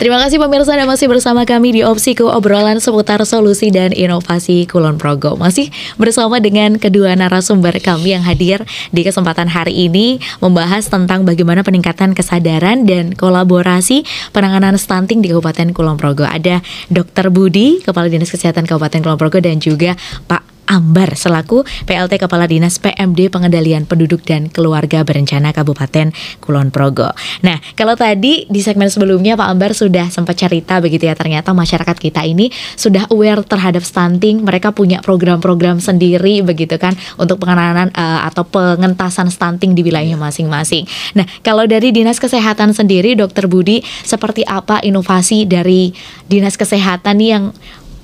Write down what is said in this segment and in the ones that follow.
Terima kasih pemirsa, Anda masih bersama kami di Opsiku, obrolan seputar solusi dan inovasi Kulon Progo. Masih bersama dengan kedua narasumber kami yang hadir di kesempatan hari ini, membahas tentang bagaimana peningkatan kesadaran dan kolaborasi penanganan stunting di Kabupaten Kulon Progo. Ada Dr. Budi, Kepala Dinas Kesehatan Kabupaten Kulon Progo, dan juga Pak Ambar selaku PLT Kepala Dinas PMD Pengendalian Penduduk dan Keluarga Berencana Kabupaten Kulon Progo. Nah, kalau tadi di segmen sebelumnya Pak Ambar sudah sempat cerita begitu ya, ternyata masyarakat kita ini sudah aware terhadap stunting. Mereka punya program-program sendiri begitu kan untuk penanganan atau pengentasan stunting di wilayahnya masing-masing. Nah, kalau dari Dinas Kesehatan sendiri, Dr. Budi, seperti apa inovasi dari Dinas Kesehatan nih yang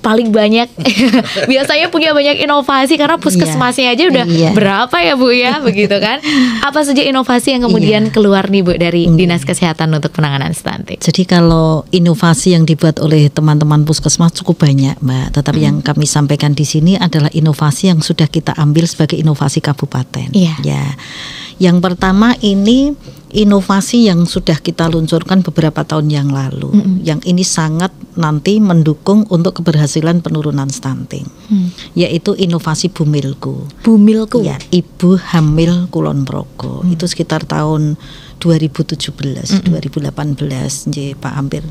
paling banyak biasanya punya banyak inovasi karena puskesmasnya aja udah berapa ya Bu ya begitu kan. Apa saja inovasi yang kemudian keluar nih Bu dari Dinas Kesehatan untuk penanganan stunting? Jadi kalau inovasi yang dibuat oleh teman-teman puskesmas cukup banyak Mbak, tetapi yang kami sampaikan di sini adalah inovasi yang sudah kita ambil sebagai inovasi kabupaten. Ya. Yang pertama ini inovasi yang sudah kita luncurkan beberapa tahun yang lalu, yang ini sangat nanti mendukung untuk keberhasilan penurunan stunting, yaitu inovasi Bumilku. Bumilku? Ya, Ibu Hamil Kulon Progo. Itu sekitar tahun 2017, 2018, Pak Hampir.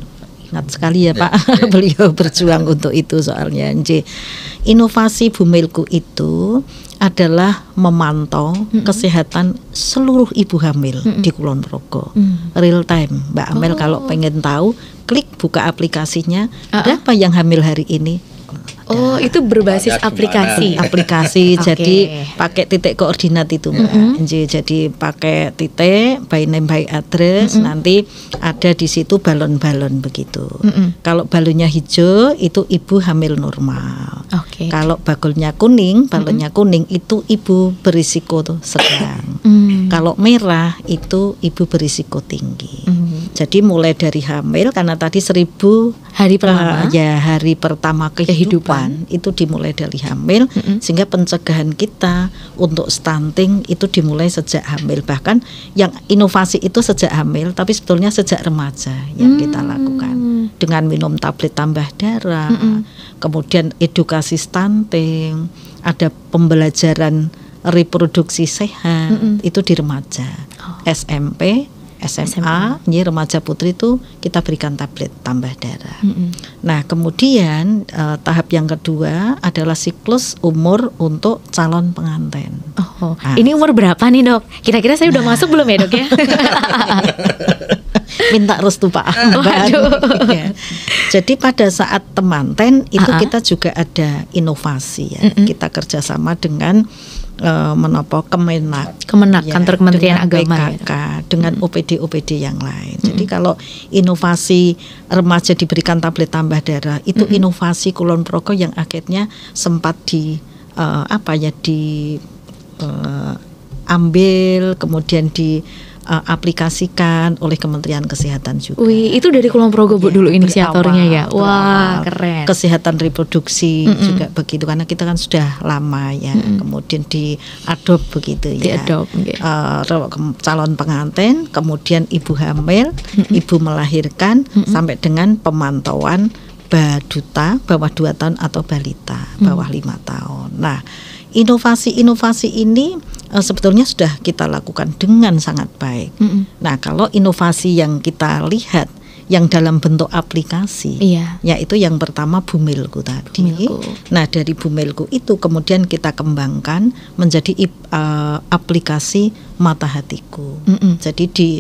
Ingat sekali ya Pak, beliau berjuang untuk itu soalnya. Inovasi Bumilku itu adalah memantau kesehatan seluruh ibu hamil di Kulon Progo, real time. Mbak Amel kalau pengen tahu, klik buka aplikasinya, berapa yang hamil hari ini. Oh, itu berbasis aplikasi. Jadi pakai titik koordinat itu Mbak. Jadi pakai titik by name by address, nanti ada di situ balon-balon begitu. Kalau balonnya hijau itu ibu hamil normal. Kalau bagolnya kuning, balonnya kuning itu ibu berisiko sedang. Kalau merah itu ibu berisiko tinggi. Jadi mulai dari hamil, karena tadi 1000 hari pertama, hari pertama kehidupan itu dimulai dari hamil, sehingga pencegahan kita untuk stunting itu dimulai sejak hamil. Bahkan yang inovasi itu sejak hamil, tapi sebetulnya sejak remaja yang kita lakukan dengan minum tablet tambah darah, kemudian edukasi stunting, ada pembelajaran reproduksi sehat itu di remaja, SMP, SMA, remaja putri itu kita berikan tablet tambah darah. Nah, kemudian tahap yang kedua adalah siklus umur untuk calon pengantin. Ini umur berapa nih Dok? Kira-kira saya udah masuk belum ya Dok ya? Minta restu Pak Ambar. Jadi pada saat temanten itu kita juga ada inovasi ya. Kita kerjasama dengan Kemenak, Kantor Kementerian Agama, PKK, dengan OPD yang lain. Jadi kalau inovasi remaja diberikan tablet tambah darah itu inovasi Kulon Progo yang akhirnya sempat ambil kemudian aplikasikan oleh Kementerian Kesehatan juga. Wih, itu dari Kulon Progo Bu dulu inisiatornya ya. Wah, keren. Kesehatan reproduksi juga begitu, karena kita kan sudah lama ya. Kemudian diadop begitu ya. Calon pengantin, kemudian ibu hamil, ibu melahirkan sampai dengan pemantauan baduta bawah 2 tahun atau balita bawah 5 tahun. Nah, inovasi-inovasi ini sebetulnya sudah kita lakukan dengan sangat baik. Nah, kalau inovasi yang kita lihat yang dalam bentuk aplikasi, yaitu yang pertama Bumilku tadi. Nah, dari Bumilku itu kemudian kita kembangkan menjadi aplikasi Mata Hatiku. Jadi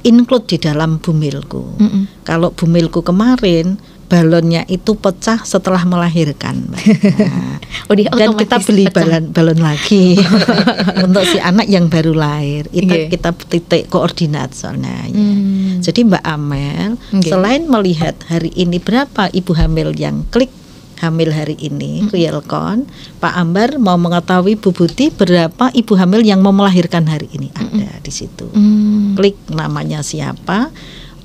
include di dalam Bumilku. Kalau Bumilku kemarin balonnya itu pecah setelah melahirkan, dan kita beli balon lagi untuk si anak yang baru lahir. Kita titik koordinat soalnya. Jadi Mbak Amel, selain melihat hari ini berapa ibu hamil yang klik hamil hari ini, real count, Pak Ambar mau mengetahui Bu Budi berapa ibu hamil yang mau melahirkan hari ini, ada di situ. Klik namanya siapa,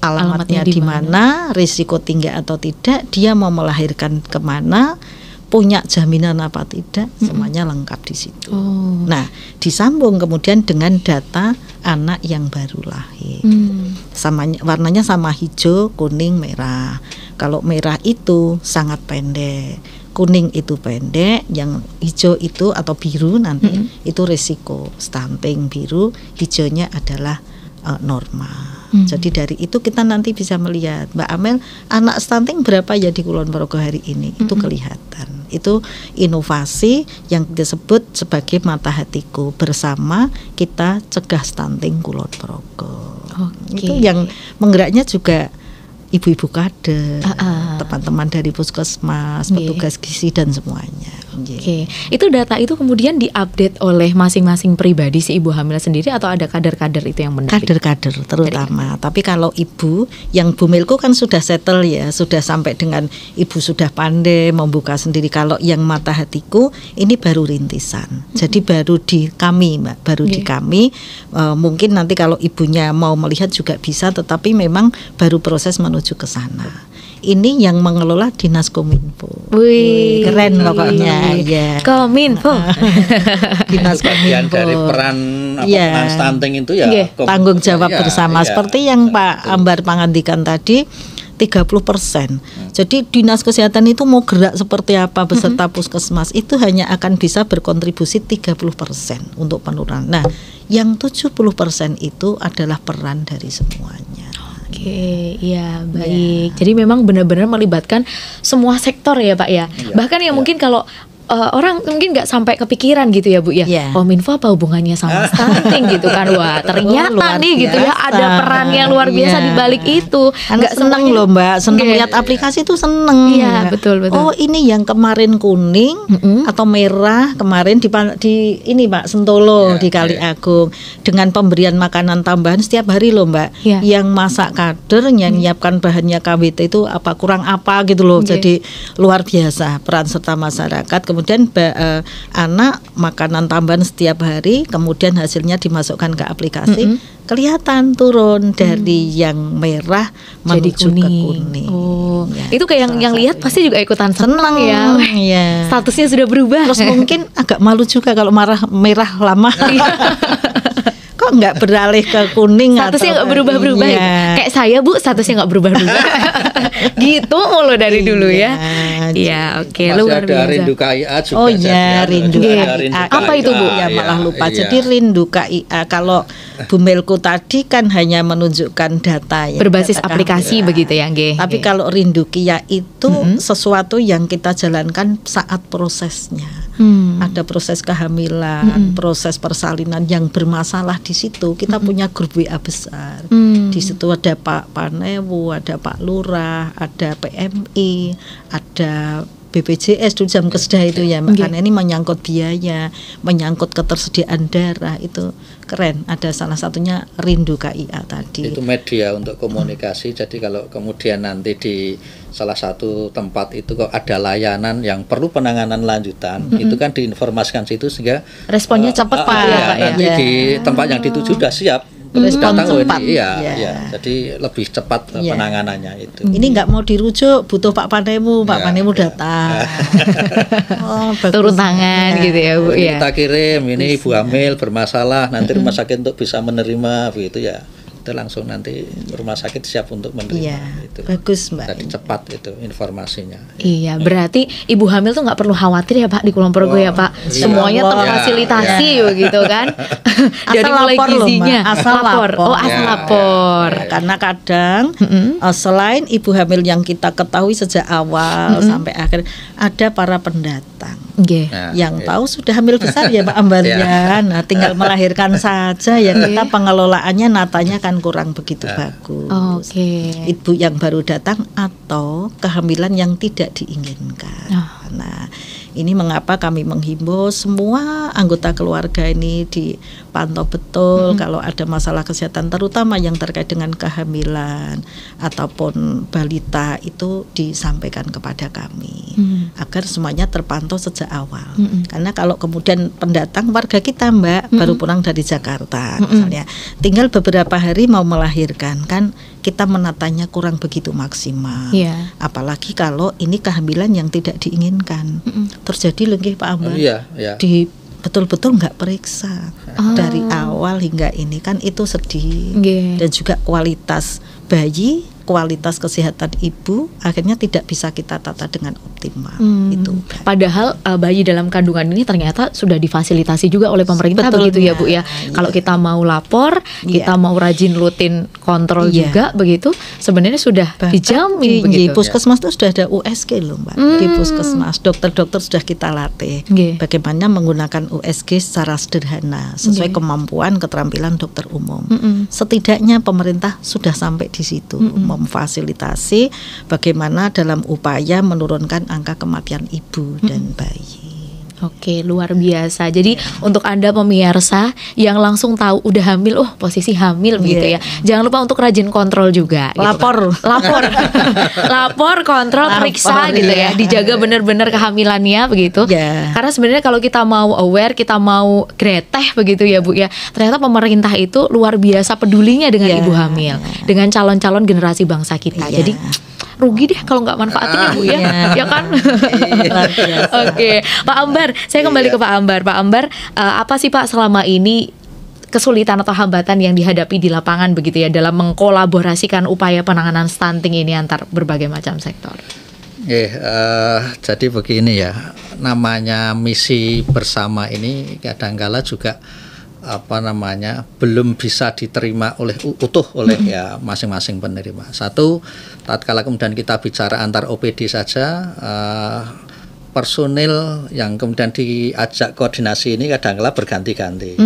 alamatnya di mana, risiko tinggi atau tidak, dia mau melahirkan kemana, punya jaminan apa tidak, semuanya lengkap di situ. Nah, disambung kemudian dengan data anak yang baru lahir. Warnanya sama hijau, kuning, merah. Kalau merah itu sangat pendek, kuning itu pendek, yang hijau itu atau biru nanti itu risiko stunting. Biru, hijaunya adalah normal. Jadi dari itu kita nanti bisa melihat, Mbak Amel, anak stunting berapa ya di Kulon Progo hari ini, itu kelihatan. Itu inovasi yang disebut sebagai Mata Hatiku, bersama kita cegah stunting Kulon Progo. Itu yang menggeraknya juga ibu-ibu kader, teman-teman dari puskesmas, petugas gizi dan semuanya. Itu data itu kemudian diupdate oleh masing-masing pribadi si ibu hamil sendiri, atau ada kader-kader itu yang menerbit? Kader-kader terutama. Tapi kalau ibu yang Bumilko kan sudah settle ya, sudah sampai dengan ibu sudah pandai membuka sendiri. Kalau yang Mata Hatiku ini baru rintisan. Jadi baru di kami, Mbak, baru di kami. Mungkin nanti kalau ibunya mau melihat juga bisa, tetapi memang baru proses menuju ke sana. Ini yang mengelola Dinas Kominfo. Wih, keren pokoknya. Ya. Kominfo. Dinas Bagian Kominfo. dari peran stunting itu ya tanggung jawab bersama. Seperti yang Pak Ambar Pangandikan tadi, 30%. Jadi Dinas Kesehatan itu mau gerak seperti apa beserta puskesmas, itu hanya akan bisa berkontribusi 30% untuk penurunan. Nah, yang 70% itu adalah peran dari semuanya. Iya, baik. Jadi memang benar-benar melibatkan semua sektor ya, Pak ya. Bahkan yang mungkin kalau orang mungkin nggak sampai kepikiran gitu ya, Bu ya. Kominfo apa hubungannya sama stunting gitu kan? Wah, ternyata nih gitu ya, ada peran yang luar biasa di balik itu. Nggak seneng loh, Mbak, seneng lihat aplikasi itu seneng. Iya, betul. Oh, ini yang kemarin kuning atau merah kemarin di ini Pak Sentolo di Kali Agung, dengan pemberian makanan tambahan setiap hari loh, Mbak. Yang masak kader, yang menyiapkan bahannya KWT itu apa kurang apa gitu loh. Jadi luar biasa peran serta masyarakat. Kemudian anak makanan tambahan setiap hari, kemudian hasilnya dimasukkan ke aplikasi, kelihatan turun dari yang merah menuju ke kuning. Itu kayak yang lihat pasti juga ikutan senang ya. Statusnya sudah berubah. Terus mungkin agak malu juga kalau merah lama. Kok nggak beralih ke kuning? Statusnya nggak berubah-berubah ya. Kayak saya, Bu, statusnya nggak berubah-berubah. Gitu mulu dari dulu ya. Iya, oke. Luar biasa. Ada Rindu KIA juga. Oh iya, Rindu KIA. Apa itu, Bu? Ya, malah lupa. Jadi Rindu KIA, kalau Bumelko tadi kan hanya menunjukkan data ya, berbasis aplikasi begitu ya, Nggih. Tapi kalau Rindu KIA itu sesuatu yang kita jalankan saat prosesnya. Ada proses kehamilan, proses persalinan yang bermasalah di situ. Kita punya grup WA besar. Di situ ada Pak Panewu, ada Pak Lurah, ada PMI, ada BPJS dulu jam keseda itu ya, karena ini menyangkut biaya, menyangkut ketersediaan darah, itu keren. Ada salah satunya Rindu KIA tadi. Itu media untuk komunikasi. Jadi kalau kemudian nanti di salah satu tempat itu kok ada layanan yang perlu penanganan lanjutan, itu kan diinformasikan situ sehingga responnya cepat Pak. Nanti di tempat yang dituju sudah siap. Respon cepat. Jadi lebih cepat penanganannya itu. Ini nggak mau dirujuk, butuh Pak Panemu, Pak Panemu datang. Turun tangan gitu ya, Bu ya. Kita kirim ini ibu hamil bermasalah, nanti rumah sakit untuk bisa menerima begitu ya. Itu langsung nanti rumah sakit siap untuk menerima itu. Bagus, Mbak. Jadi cepat itu informasinya. Iya, berarti ibu hamil tuh nggak perlu khawatir ya, Pak, di Kulon Progo ya, Pak. Semuanya terfasilitasi begitu kan. Dari mulai gizinya, asal lapor. Asal lapor. Karena kadang selain ibu hamil yang kita ketahui sejak awal sampai akhir, ada para pendatang yang tahu sudah hamil besar ya Pak Ambarnya. Nah, tinggal melahirkan saja ya, kita pengelolaannya natanya kan kurang begitu bagus. Ibu yang baru datang atau kehamilan yang tidak diinginkan. Nah, ini mengapa kami menghimbau semua anggota keluarga ini dipantau betul kalau ada masalah kesehatan, terutama yang terkait dengan kehamilan ataupun balita, itu disampaikan kepada kami agar semuanya terpantau sejak awal. Karena kalau kemudian pendatang warga kita, Mbak, baru pulang dari Jakarta misalnya, tinggal beberapa hari mau melahirkan, kan kita menatanya kurang begitu maksimal. Apalagi kalau ini kehamilan yang tidak diinginkan. Terjadi lagi Pak Ambar di betul-betul nggak periksa dari awal hingga ini, kan itu sedih. Dan juga kualitas bayi, kualitas kesehatan ibu akhirnya tidak bisa kita tata dengan optimal. Itu padahal bayi dalam kandungan ini ternyata sudah difasilitasi juga oleh pemerintah. Betul, begitu ya Bu ya. Kalau kita mau lapor, kita mau rajin rutin kontrol juga begitu, sebenarnya sudah dijamin begitu. Di puskesmas itu sudah ada USG loh Mbak. Di puskesmas dokter-dokter sudah kita latih bagaimana menggunakan USG secara sederhana sesuai kemampuan keterampilan dokter umum. Setidaknya pemerintah sudah sampai di situ, memfasilitasi bagaimana dalam upaya menurunkan angka kematian ibu dan bayi. Oke, luar biasa. Jadi untuk Anda pemirsa yang langsung tahu udah hamil, posisi hamil begitu ya. Jangan lupa untuk rajin kontrol juga. Lapor, lapor, kontrol, periksa gitu ya. Dijaga benar-benar kehamilannya begitu. Karena sebenarnya kalau kita mau aware, kita mau greteh begitu ya Bu ya. Ternyata pemerintah itu luar biasa pedulinya dengan ibu hamil, dengan calon-calon generasi bangsa kita. Jadi rugi deh kalau nggak manfaatin ya Bu ya, ya kan? Oke, Pak Ambar, saya kembali ke Pak Ambar. Pak Ambar, apa sih Pak selama ini kesulitan atau hambatan yang dihadapi di lapangan begitu ya dalam mengkolaborasikan upaya penanganan stunting ini antar berbagai macam sektor? Jadi begini ya, namanya misi bersama ini kadangkala juga belum bisa diterima utuh oleh ya masing-masing penerima. Satu, tatkala kemudian kita bicara antar OPD saja, personil yang kemudian diajak koordinasi ini kadangkala berganti-ganti.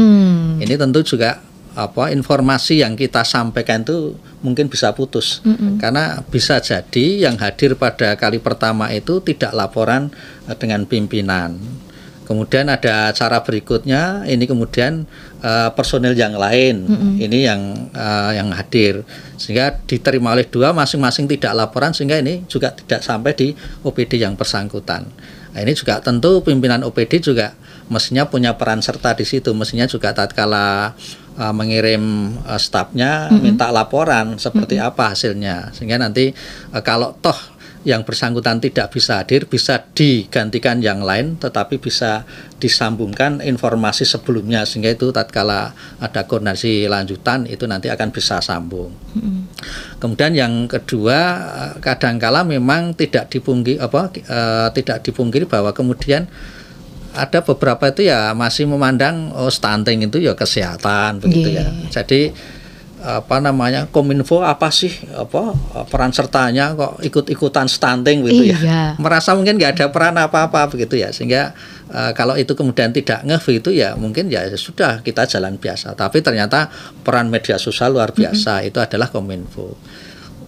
Ini tentu juga informasi yang kita sampaikan itu mungkin bisa putus, karena bisa jadi yang hadir pada kali pertama itu tidak laporan dengan pimpinan. Kemudian ada acara berikutnya, ini kemudian personil yang lain ini yang hadir, sehingga diterima oleh dua, masing-masing tidak laporan, sehingga ini juga tidak sampai di OPD yang bersangkutan. Nah, ini juga tentu pimpinan OPD juga mestinya punya peran serta di situ, mestinya juga tatkala mengirim stafnya minta laporan seperti apa hasilnya, sehingga nanti kalau toh yang bersangkutan tidak bisa hadir, bisa digantikan yang lain, tetapi bisa disambungkan informasi sebelumnya, sehingga itu tatkala ada koordinasi lanjutan itu nanti akan bisa sambung. Kemudian yang kedua, kadangkala memang tidak dipungkiri bahwa kemudian ada beberapa itu ya masih memandang stunting itu ya kesehatan begitu ya. Jadi Kominfo apa sih peran sertanya kok ikut-ikutan stunting gitu ya, merasa mungkin nggak ada peran apa-apa begitu ya, sehingga kalau itu kemudian tidak ngeh itu ya mungkin ya sudah kita jalan biasa, tapi ternyata peran media sosial luar biasa itu adalah Kominfo.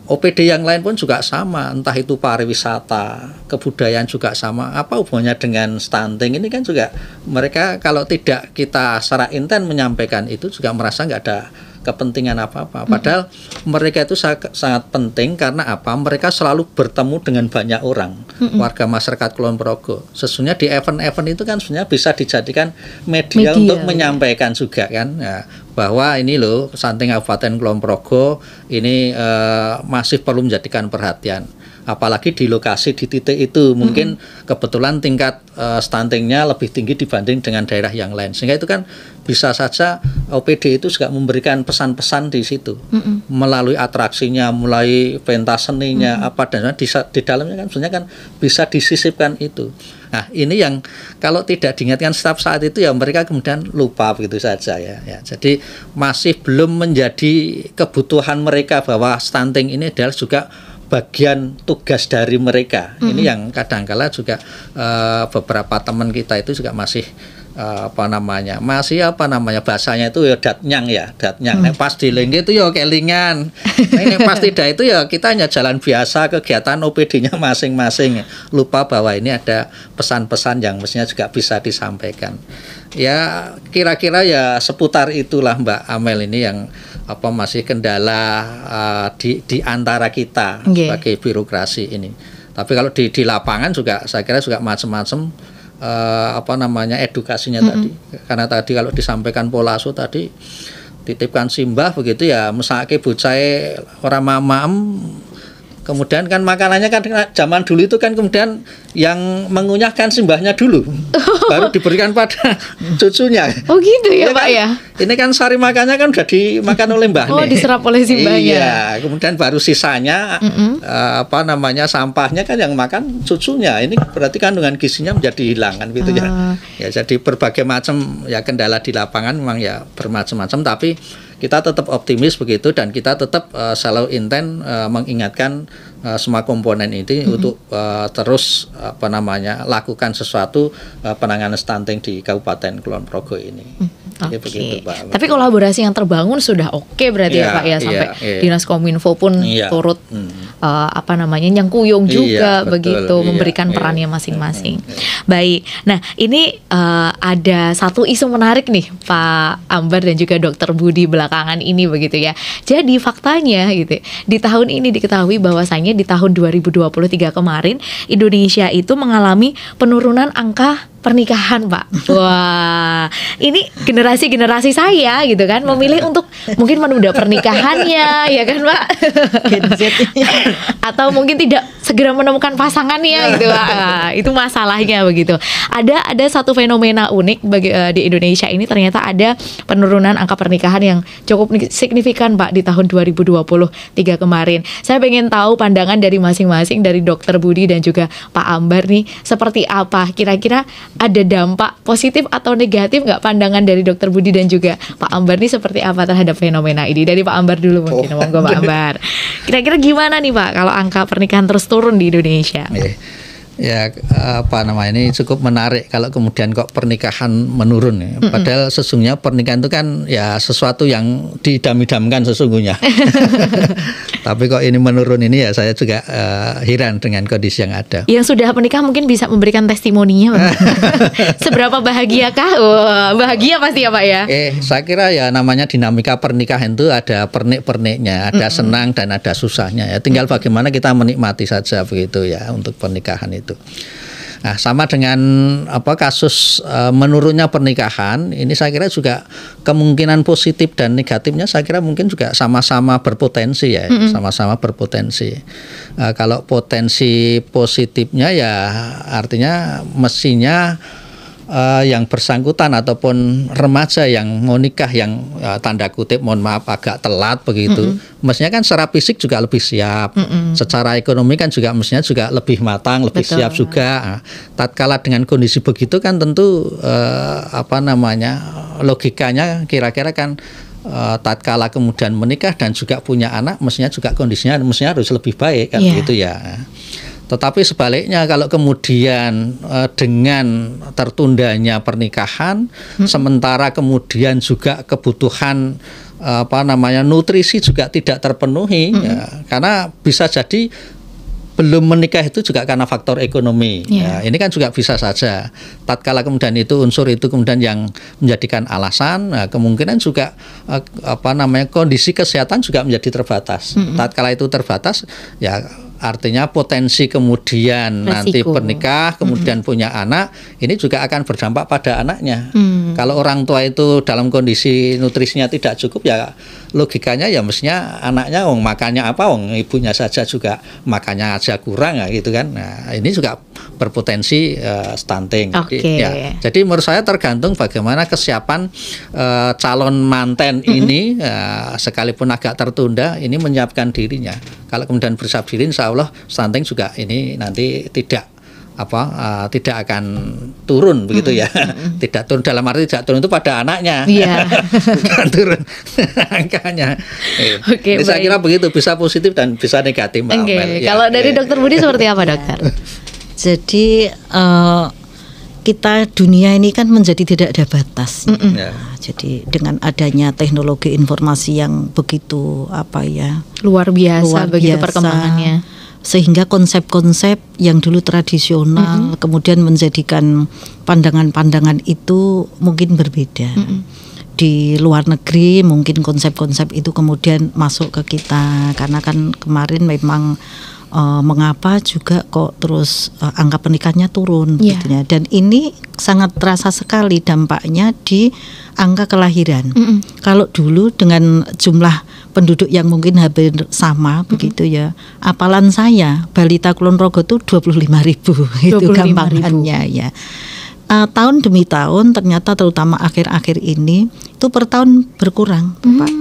OPD yang lain pun juga sama, entah itu pariwisata, kebudayaan juga sama. Apa hubungannya dengan stunting ini kan juga mereka kalau tidak kita secara intens menyampaikan itu juga merasa nggak ada kepentingan apa-apa. Padahal mereka itu sangat penting karena apa? Mereka selalu bertemu dengan banyak orang, warga masyarakat Kulon Progo. Sesungguhnya di event-event itu kan sebenarnya bisa dijadikan media untuk menyampaikan juga kan, ya, bahwa ini loh stunting Kabupaten Kulon Progo ini masih perlu menjadikan perhatian. Apalagi di lokasi di titik itu mungkin kebetulan tingkat stuntingnya lebih tinggi dibanding dengan daerah yang lain, sehingga itu kan bisa saja OPD itu juga memberikan pesan-pesan di situ melalui atraksinya, melalui pentas seninya apa dan di dalamnya kan sebenarnya kan bisa disisipkan itu. Nah ini yang kalau tidak diingatkan staf saat itu ya mereka kemudian lupa begitu saja ya. Jadi masih belum menjadi kebutuhan mereka bahwa stunting ini adalah juga bagian tugas dari mereka. Ini yang kadangkala juga beberapa teman kita itu juga masih bahasanya itu ya datnyang. Nek pas dilengge itu ya kelingan. Nek pas tidak itu ya kita hanya jalan biasa kegiatan OPD-nya masing-masing. Lupa bahwa ini ada pesan-pesan yang mestinya juga bisa disampaikan. Ya kira-kira ya seputar itulah Mbak Amel ini yang masih kendala di antara kita sebagai birokrasi ini. Tapi kalau di lapangan juga saya kira juga macam-macam edukasinya tadi. Karena tadi kalau disampaikan pola asuh tadi titipkan simbah begitu ya, mesake bocahe ora mamam Kemudian kan makanannya kan zaman dulu itu kan kemudian yang mengunyahkan simbahnya dulu, baru diberikan pada cucunya. Oh gitu ya, Pak kan, ya. Ini kan sari makannya kan udah dimakan oleh mbahnya. Oh, diserap oleh simbahnya. Iya, kemudian baru sisanya sampahnya kan yang makan cucunya. Ini berarti kandungan gizinya menjadi hilang kan gitu ya. Ya jadi berbagai macam ya kendala di lapangan memang ya bermacam-macam, tapi kita tetap optimis begitu dan kita tetap selalu intent mengingatkan semua komponen ini untuk terus lakukan sesuatu penanganan stunting di Kabupaten Kulon Progo ini. Begitu, Pak. Tapi kolaborasi yang terbangun sudah oke berarti ya Pak ya, sampai Dinas Kominfo pun turut nyangkuyung juga begitu memberikan perannya masing-masing. Baik. Nah, ini ada satu isu menarik nih Pak Ambar dan juga Dr. Budi belakangan ini begitu ya. Jadi faktanya gitu, di tahun ini diketahui bahwasanya di tahun 2023 kemarin Indonesia itu mengalami penurunan angka pernikahan, Pak. Wah, ini generasi saya gitu kan memilih untuk mungkin menunda pernikahannya, ya kan, Pak? Atau mungkin tidak segera menemukan pasangannya gitu, Pak. Nah, itu masalahnya begitu. Ada satu fenomena unik di Indonesia ini, ternyata ada penurunan angka pernikahan yang cukup signifikan, Pak, di tahun 2023 kemarin. Saya pengen tahu pandangan dari masing-masing, dari Dr. Budi dan juga Pak Ambar nih, seperti apa kira-kira, ada dampak positif atau negatif nggak pandangan dari Dr. Budi dan juga Pak Ambar nih, seperti apa terhadap fenomena ini? Dari Pak Ambar dulu mungkin, monggo Pak Ambar. Kira-kira gimana nih Pak kalau angka pernikahan terus turun di Indonesia? Ya ini cukup menarik kalau kemudian kok pernikahan menurun ya. Padahal sesungguhnya pernikahan itu kan ya sesuatu yang diidam-idamkan sesungguhnya. Tapi kok ini menurun ini ya saya juga heran dengan kondisi yang ada. Yang sudah menikah mungkin bisa memberikan testimoninya, Pak. Seberapa bahagiakah? Bahagia pasti ya Pak ya. Saya kira ya namanya dinamika pernikahan itu ada pernik-perniknya, ada senang dan ada susahnya ya. Tinggal bagaimana kita menikmati saja begitu ya untuk pernikahan itu. Nah, sama dengan kasus menurunnya pernikahan ini, saya kira juga kemungkinan positif dan negatifnya saya kira mungkin juga sama-sama berpotensi ya, sama-sama berpotensi. Kalau potensi positifnya ya artinya mestinya yang bersangkutan ataupun remaja yang mau nikah yang tanda kutip mohon maaf agak telat begitu, mestinya kan secara fisik juga lebih siap, secara ekonomi kan juga mestinya juga lebih matang, lebih siap juga. Tatkala dengan kondisi begitu kan tentu logikanya kira-kira kan tatkala kemudian menikah dan juga punya anak mestinya juga kondisinya mestinya harus lebih baik kan gitu ya. Tetapi sebaliknya kalau kemudian dengan tertundanya pernikahan, sementara kemudian juga kebutuhan nutrisi juga tidak terpenuhi, ya, karena bisa jadi belum menikah itu juga karena faktor ekonomi. Ya, ini kan juga bisa saja. Tatkala kemudian itu unsur itu kemudian yang menjadikan alasan, kemungkinan juga kondisi kesehatan juga menjadi terbatas. Tatkala itu terbatas, ya artinya potensi kemudian nanti pernikah, kemudian punya anak, ini juga akan berdampak pada anaknya. Kalau orang tua itu dalam kondisi nutrisinya tidak cukup, ya logikanya ya mestinya anaknya makannya apa, ibunya saja juga makannya aja kurang ya gitu kan. Nah, ini juga berpotensi stunting. Jadi menurut saya tergantung bagaimana kesiapan calon manten ini, sekalipun agak tertunda, ini menyiapkan dirinya. Kalau kemudian bersiap diri, insya Allah stunting juga ini nanti tidak akan turun begitu ya. Tidak turun dalam arti tidak turun itu pada anaknya. Bukan turun angkanya. Jadi saya kira begitu, bisa positif dan bisa negatif. Kalau dari Dr. Budi seperti apa, Dokter? Jadi kita dunia ini kan menjadi tidak ada batas. Jadi dengan adanya teknologi informasi yang begitu luar biasa begitu perkembangannya, sehingga konsep-konsep yang dulu tradisional kemudian menjadikan pandangan-pandangan itu mungkin berbeda. Di luar negeri mungkin konsep-konsep itu kemudian masuk ke kita, karena kan kemarin memang mengapa juga kok terus angka pernikahannya turun gitu ya. Dan ini sangat terasa sekali dampaknya di angka kelahiran. Kalau dulu dengan jumlah penduduk yang mungkin hampir sama begitu ya. Apalan saya balita Kulon Progo itu 25.000 itu gampangannya ya. Tahun demi tahun ternyata terutama akhir-akhir ini itu per tahun berkurang, Pak.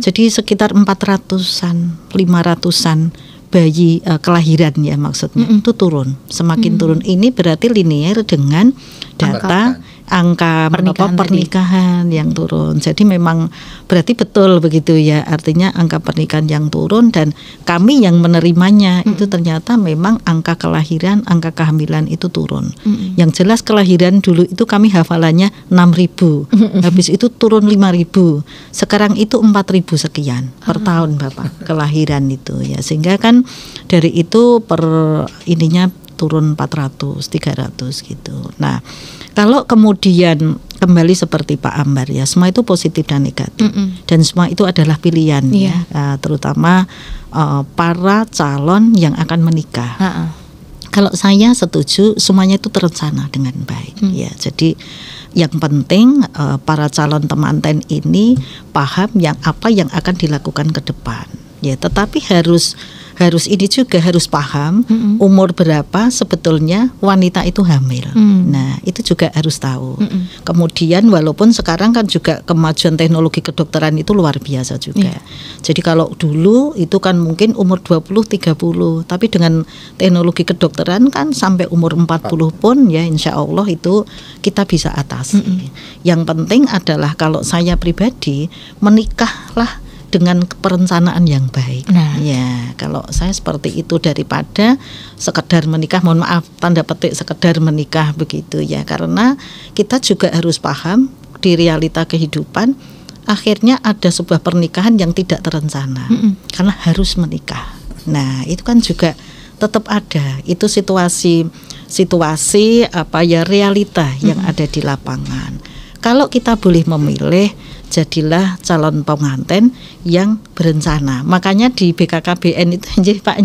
Jadi sekitar 400-an, 500-an bayi kelahiran ya maksudnya itu turun, semakin turun. Ini berarti linear dengan data angka pernikahan yang turun. Jadi memang berarti betul begitu ya, artinya angka pernikahan yang turun dan kami yang menerimanya itu ternyata memang angka kelahiran, angka kehamilan itu turun. Yang jelas kelahiran dulu itu kami hafalannya 6.000, habis itu turun 5.000, sekarang itu 4.000 sekian per tahun Bapak kelahiran itu ya, sehingga kan dari itu per ininya turun 400, 300 gitu. Nah, kalau kemudian kembali seperti Pak Ambar ya, semua itu positif dan negatif dan semua itu adalah pilihan ya, terutama para calon yang akan menikah. Kalau saya setuju semuanya itu terencana dengan baik ya. Jadi yang penting para calon temanten ini paham apa yang akan dilakukan ke depan ya, tetapi harus ini juga harus paham umur berapa sebetulnya wanita itu hamil. Nah, itu juga harus tahu. Kemudian walaupun sekarang kan juga kemajuan teknologi kedokteran itu luar biasa juga. Jadi kalau dulu itu kan mungkin umur 20-30, tapi dengan teknologi kedokteran kan sampai umur 40 pun ya insya Allah itu kita bisa atasi. Yang penting adalah kalau saya pribadi menikahlah dengan perencanaan yang baik. Ya, kalau saya seperti itu daripada sekedar menikah, mohon maaf tanda petik sekedar menikah begitu ya, karena kita juga harus paham di realita kehidupan akhirnya ada sebuah pernikahan yang tidak terencana karena harus menikah. Nah, itu kan juga tetap ada itu situasi realita yang ada di lapangan. Kalau kita boleh memilih, jadilah calon pengantin yang berencana. Makanya di BKKBN itu Pak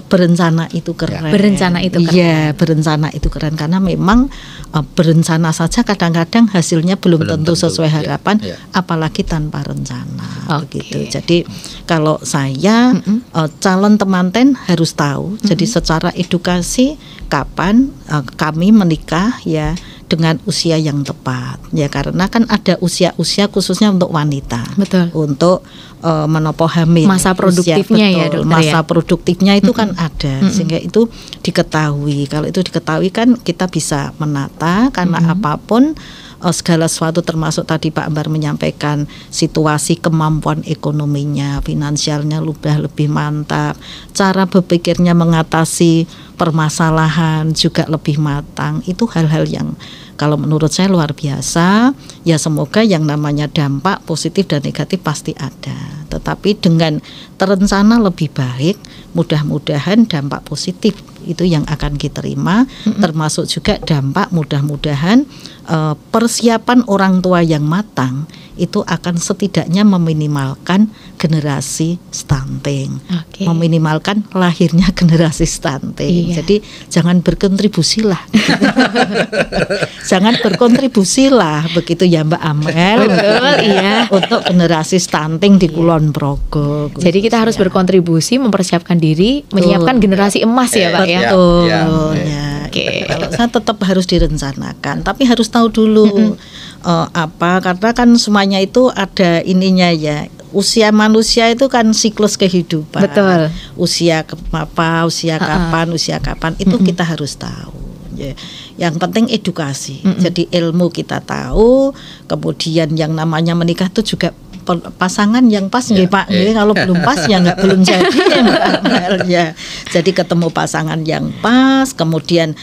berencana itu keren. Berencana itu keren. Iya, berencana itu keren karena memang berencana saja kadang-kadang hasilnya belum tentu sesuai harapan, apalagi tanpa rencana. Begitu. Jadi kalau saya calon temanten harus tahu. Jadi secara edukasi kapan kami menikah ya dengan usia yang tepat ya, karena kan ada usia-usia khususnya untuk wanita. Betul. Untuk menopang hamil. Masa produktifnya ya dokter. Masa produktifnya itu kan ada, sehingga itu diketahui. Kalau itu diketahui kan kita bisa menata karena apapun segala sesuatu termasuk tadi Pak Ambar menyampaikan situasi kemampuan ekonominya, finansialnya lebih mantap, cara berpikirnya mengatasi permasalahan juga lebih matang. Itu hal-hal yang kalau menurut saya luar biasa. Ya semoga yang namanya dampak positif dan negatif pasti ada, tetapi dengan terencana lebih baik, mudah-mudahan dampak positif itu yang akan kita terima, termasuk juga dampak mudah-mudahan persiapan orang tua yang matang itu akan setidaknya meminimalkan generasi stunting, meminimalkan lahirnya generasi stunting. Jadi jangan berkontribusilah, jangan berkontribusilah begitu ya Mbak Amel. Betul, iya. Untuk generasi stunting di Kulon Progo. Jadi kita harus berkontribusi, mempersiapkan diri, menyiapkan generasi emas ya Pak ya. Betul. Kalau saya tetap harus direncanakan, tapi harus tahu dulu karena kan semuanya itu ada ininya ya. Usia manusia itu kan siklus kehidupan. Betul. Usia kapan itu kita harus tahu. Ya. Yang penting edukasi. Jadi ilmu kita tahu, kemudian yang namanya menikah itu juga pasangan yang pas nggih Pak. Kalau belum pas ya belum jadi ya. Jadi ketemu pasangan yang pas, kemudian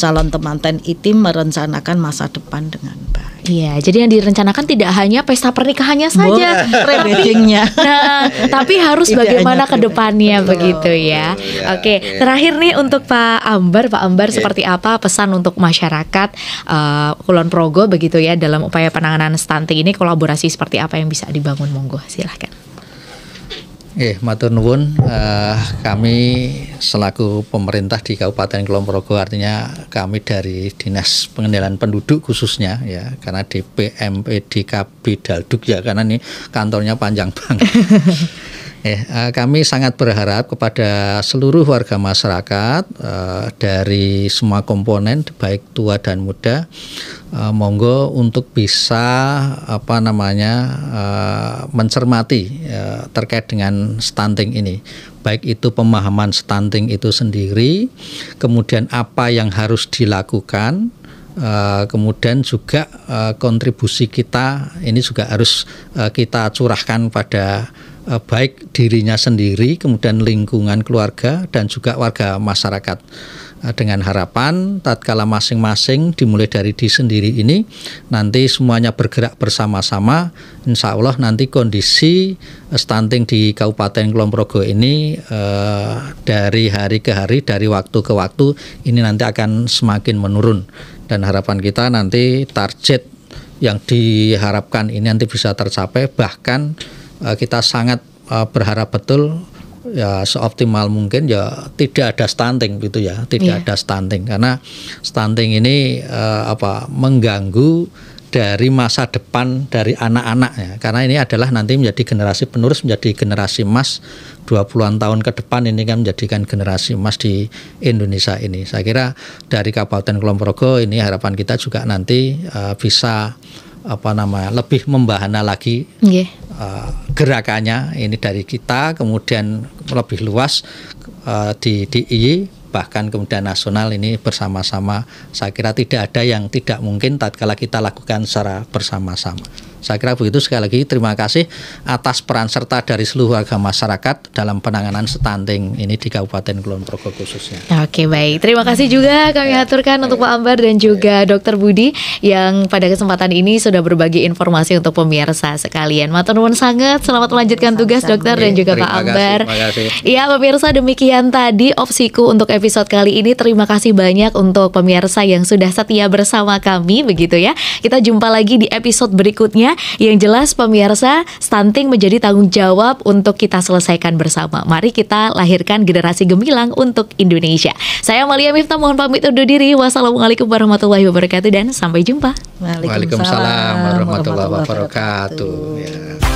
calon temanten itu merencanakan masa depan dengan baik. Iya, jadi yang direncanakan tidak hanya pesta pernikahannya saja, pre-weddingnya. Tapi harus bagaimana ke depannya begitu ya. Oke, terakhir nih untuk Pak Ambar seperti apa pesan untuk masyarakat Kulon Progo begitu ya dalam upaya penanganan stunting ini, kolaborasi seperti apa yang bisa dibangun, monggo silahkan. Matur nuwun. Kami selaku pemerintah di Kabupaten Kulon Progo, artinya kami dari Dinas Pengendalian Penduduk khususnya ya, karena DPMPDKB Dalduk ya, karena ini kantornya panjang banget. Kami sangat berharap kepada seluruh warga masyarakat dari semua komponen baik tua dan muda, monggo untuk bisa mencermati terkait dengan stunting ini, baik itu pemahaman stunting itu sendiri, kemudian apa yang harus dilakukan, kemudian juga kontribusi kita ini juga harus kita curahkan pada baik dirinya sendiri, kemudian lingkungan keluarga dan juga warga masyarakat, dengan harapan tatkala masing-masing dimulai dari diri sendiri ini nanti semuanya bergerak bersama-sama, insya Allah nanti kondisi stunting di Kabupaten Kulon Progo ini dari hari ke hari, dari waktu ke waktu ini nanti akan semakin menurun, dan harapan kita nanti target yang diharapkan ini nanti bisa tercapai, bahkan kita sangat berharap betul ya seoptimal mungkin ya tidak ada stunting gitu ya, tidak ada stunting, karena stunting ini mengganggu dari masa depan dari anak-anak ya, karena ini adalah nanti menjadi generasi penerus, menjadi generasi emas 20-an tahun ke depan, ini kan menjadikan generasi emas di Indonesia ini. Saya kira dari Kabupaten Kulon Progo ini harapan kita juga nanti bisa lebih membahana lagi gerakannya ini dari kita, kemudian lebih luas di DIY, bahkan kemudian nasional ini bersama-sama. Saya kira tidak ada yang tidak mungkin tatkala kita lakukan secara bersama-sama. Saya kira begitu. Sekali lagi terima kasih atas peran serta dari seluruh warga masyarakat dalam penanganan stunting ini di Kabupaten Kulon Progo khususnya. Oke, baik. Terima kasih juga kami aturkan untuk Pak Ambar dan juga Dr. Budi yang pada kesempatan ini sudah berbagi informasi untuk pemirsa sekalian. Matur nuwun sangat. Selamat melanjutkan tugas Dokter dan juga Pak Ambar. Iya, pemirsa, demikian tadi Opsiku untuk episode kali ini. Terima kasih banyak untuk pemirsa yang sudah setia bersama kami begitu ya. Kita jumpa lagi di episode berikutnya. Yang jelas pemirsa, stunting menjadi tanggung jawab untuk kita selesaikan bersama. Mari kita lahirkan generasi gemilang untuk Indonesia. Saya Amalia Miftah, mohon pamit undur diri. Wassalamualaikum warahmatullahi wabarakatuh dan sampai jumpa. Waalaikumsalam warahmatullahi wabarakatuh.